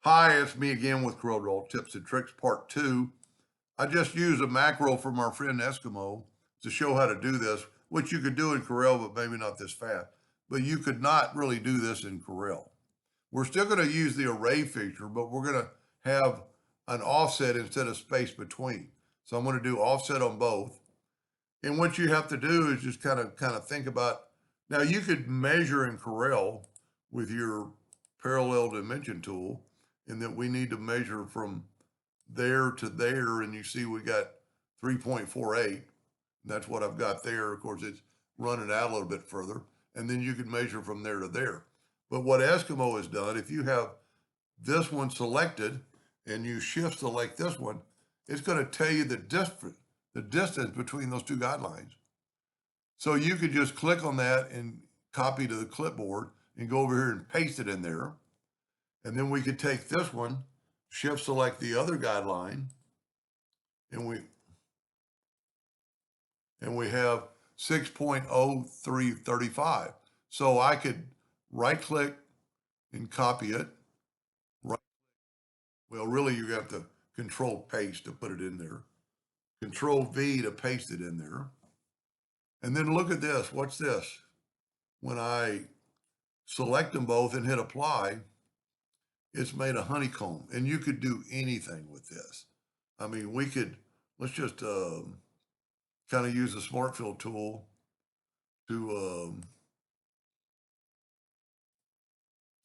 Hi, it's me again with Corel Tips and Tricks Part 2. I just used a macro from our friend Eskimo to show how to do this, which you could do in Corel, but maybe not this fast. But you could not really do this in Corel. We're still going to use the array feature, but we're going to have an offset instead of space between. So I'm going to do offset on both. And what you have to do is just kind of think about, now you could measure in Corel with your parallel dimension tool, and that we need to measure from there to there, and you see we got 3.48. That's what I've got there. Of course, it's running out a little bit further, and then you can measure from there to there. But what Eskimo has done, if you have this one selected and you shift select this one, it's going to tell you the distance between those two guidelines. So you could just click on that and copy to the clipboard and go over here and paste it in there. And then we could take this one, shift select the other guideline, and we have 6.0335. So I could right click and copy it. Well, really you have to control paste to put it in there. Control V to paste it in there. And then look at this. What's this? When I select them both and hit apply, it's made a honeycomb, and you could do anything with this. I mean, let's just kind of use the smart fill tool to,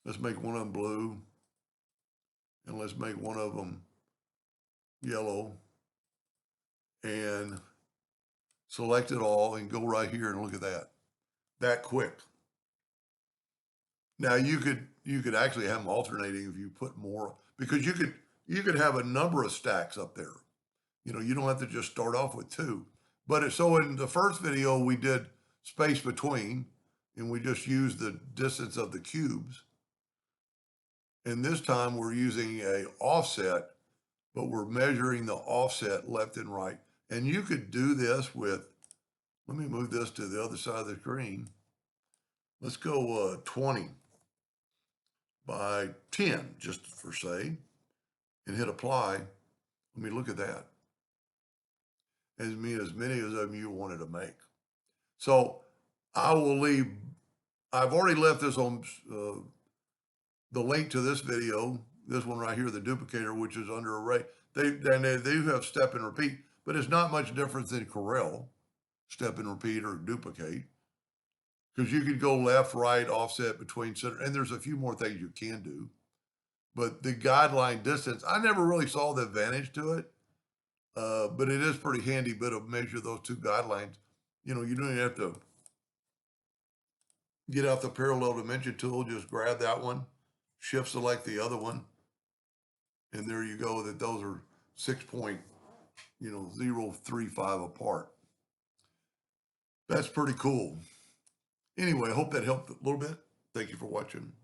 let's make one of them blue, and let's make one of them yellow, and select it all and go right here and look at that quick. Now you could actually have them alternating if you put more, because you could have a number of stacks up there. You know, you don't have to just start off with two. But so in the first video, we did space between, and we just used the distance of the cubes. And this time we're using a offset, but we're measuring the offset left and right. And you could do this with, let me move this to the other side of the screen. Let's go 20 by 10, just for say, and hit apply. Let me look at that. As many of them you wanted to make. So I've already left this on the link to this video, this one right here, the duplicator, which is under array. They do have step and repeat, but it's not much different than Corel, step and repeat or duplicate, because you could go left, right, offset, between, center, and there's a few more things you can do. But the guideline distance, I never really saw the advantage to it. But it is pretty handy bit of measure those two guidelines. You know, you don't even have to get out the parallel dimension tool, just grab that one, shift select the other one, and there you go, that those are 6.035 apart. That's pretty cool. Anyway, I hope that helped a little bit. Thank you for watching.